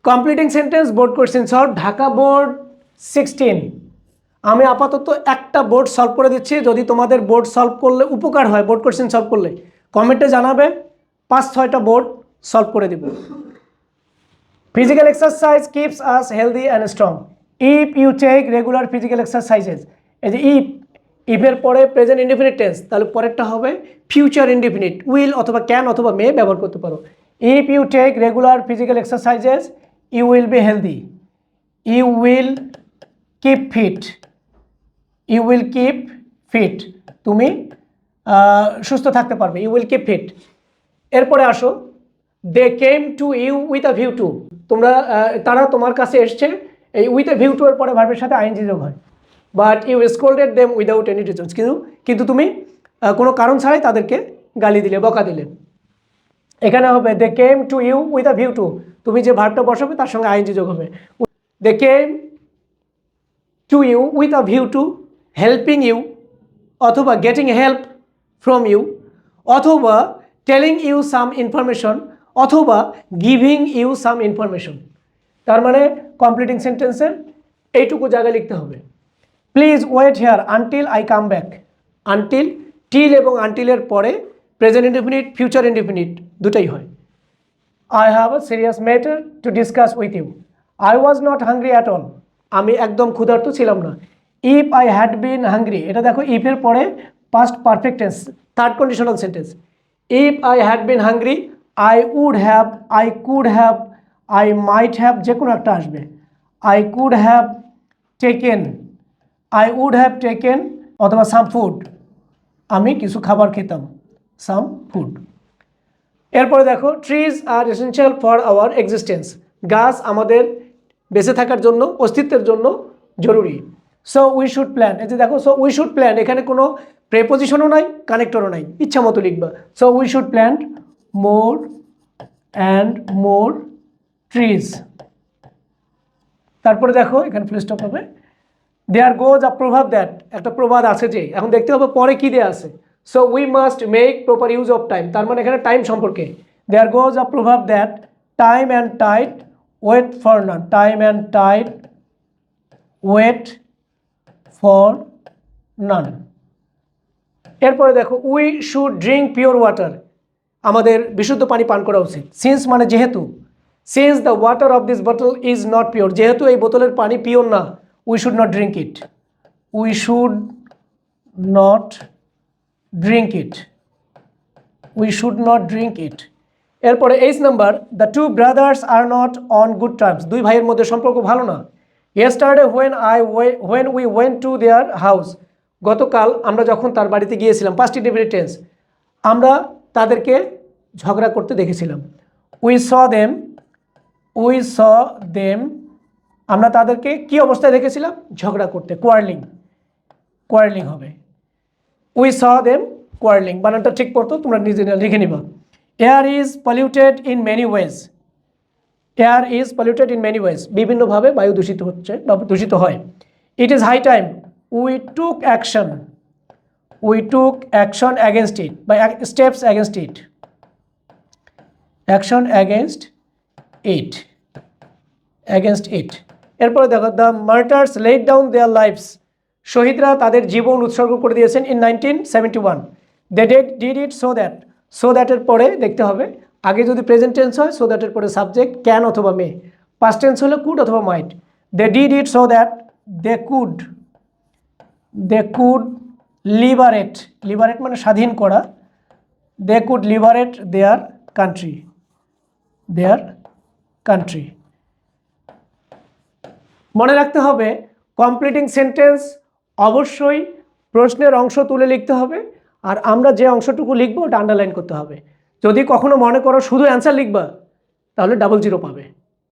Completing sentence board question solve Dhaka board 16। আমি আপাতত একটা বোর্ড সলভ করে দিচ্ছি, যদি তোমাদের বোর্ড সলভ করলে উপকার হয়, বোর্ড কোশ্চেন সলভ করলে কমেন্টে জানাবে, 5-6টা বোর্ড সলভ করে দিব। Physical exercise keeps us healthy and strong if you take regular physical exercises. এই যে ইফের পরে প্রেজেন্ট ইনডিফিনিট টেন্স, তাহলে পরেরটা হবে ফিউচার ইনডিফিনিট, উইল অথবা ক্যান অথবা মে ব্যবহার করতে পারো। If you take regular physical exercises you will be healthy, you will keep fit, you will keep fit, তুমি সুস্থ থাকতে পারবে, ইউ উইল কিপ ফিট। এরপরে আসো, they came to you with a view to, তারা তোমার কাছে এসছে, এই উইথ আ ভিউ টু এর পরে ভার্বের সাথে আইএনজি যোগ হয়। But you scolded them without any reasons, কিন্তু তুমি কোনো কারণ ছাড়াই তাদেরকে গালি দিলে, বকা দিলে। এখানে হবে they came to you with a view to, তুমি যে ভার্বটা বসাবে তার সঙ্গে আইএনজি যোগ হবে। They came to you with a view to helping you, অথবা গেটিং হেল্প ফ্রম ইউ, অথবা টেলিং ইউ সাম ইনফরমেশন, অথবা গিভিং ইউ সাম ইনফরমেশন। তার মানে কমপ্লিটিং সেন্টেন্সের এইটুকু জায়গায় লিখতে হবে। Please wait here until I come back. Until, till এবং আনটিলের পরে প্রেজেন্ট ইনডিফিনিট, ফিউচার ইনডিফিনিট দুটাই হয়। I have a serious matter to discuss with you, I was not hungry at all, আমি একদম ক্ষুধার্ত ছিলাম না। If I had been hungry, এটা দেখো ইফের পরে past perfect tense, third conditional sentence. If I had been hungry, I would have, I could have, I might have, যে কোনো একটা আসবে। I could have taken, I would have taken, অথবা some food, আমি কিছু খাবার খেতাম, সাম ফুড। এরপরে দেখো, trees are essential for our existence, গাছ আমাদের বেঁচে থাকার জন্য, অস্তিত্বের জন্য জরুরি। সো উই শুড প্ল্যান, এই যে দেখো সো উই শুড প্ল্যান, এখানে কোনো প্রেপোজিশনও নাই, কানেক্টরও নাই, ইচ্ছা মতো লিখবা। So we should plant more and more trees. তারপরে দেখো এখানে ফুল স্টপ হবে। দেয়ার গোজ আ প্রভাব দ্যাট, একটা প্রবাদ আছে যে, এখন দেখতে হবে পরে কি দেয়া আছে। So we must make proper use of time, তার মানে এখানে টাইম সম্পর্কে। There goes a proverb that time and tide wait for none, time and tide wait for none. এরপরে দেখো, we should drink pure water, আমাদের বিশুদ্ধ পানি পান করা উচিত। সিন্স মানে যেহেতু, since the water of this bottle is not pure, যেহেতু এই বোতলের পানি পিওর না, we should not drink it, we should not drink it, we should not drink it. এরপরে 8 number, the two brothers are not on good terms, দুই ভাইয়ের মধ্যে সম্পর্ক ভালো না। Yesterday when we went to their house, গতকাল আমরা যখন তার বাড়িতে গিয়েছিলাম, পাস্ট ইনডিফিনিট টেন্স, আমরা তাদেরকে ঝগড়া করতে দেখেছিলাম। We saw them, we saw them, আমরা তাদেরকে কি অবস্থায় দেখেছিলাম, ঝগড়া করতে, কোয়ার্লিং, কোয়ার্লিং হবে। উই স দেম কোয়ার্লিং, বানানটা ঠিক পড়তো, তোমরা নিজে লিখে নিবা। Air is polluted in many ways, air is polluted in many ways, বিভিন্নভাবে বায়ু দূষিত হচ্ছে বা দূষিত হয়। It is high time we took action, we took action against it বা steps against it, action against it, against it. এরপরে দেখো, the martyrs laid down their lives, শহীদরা তাদের জীবন উৎসর্গ করে দিয়েছেন in 1971। They did it so that, so দ্যাটের পরে দেখতে হবে, আগে যদি প্রেজেন্ট টেন্স হয় সো দ্যাটের পরে সাবজেক্ট ক্যান অথবা মে, পাস্ট টেন্স হলে কুড অথবা might. They did it so that they could, they could liberate, liberate মানে স্বাধীন করা, they could liberate their country, their country. মনে রাখতে হবে, কমপ্লিটিং সেন্টেন্স অবশ্যই প্রশ্নের অংশ তুলে লিখতে হবে, আর আমরা যে অংশটুকু লিখবো ওটা আন্ডারলাইন করতে হবে। যদি কখনো মনে করো শুধু অ্যান্সার লিখবা, তাহলে 00 পাবে।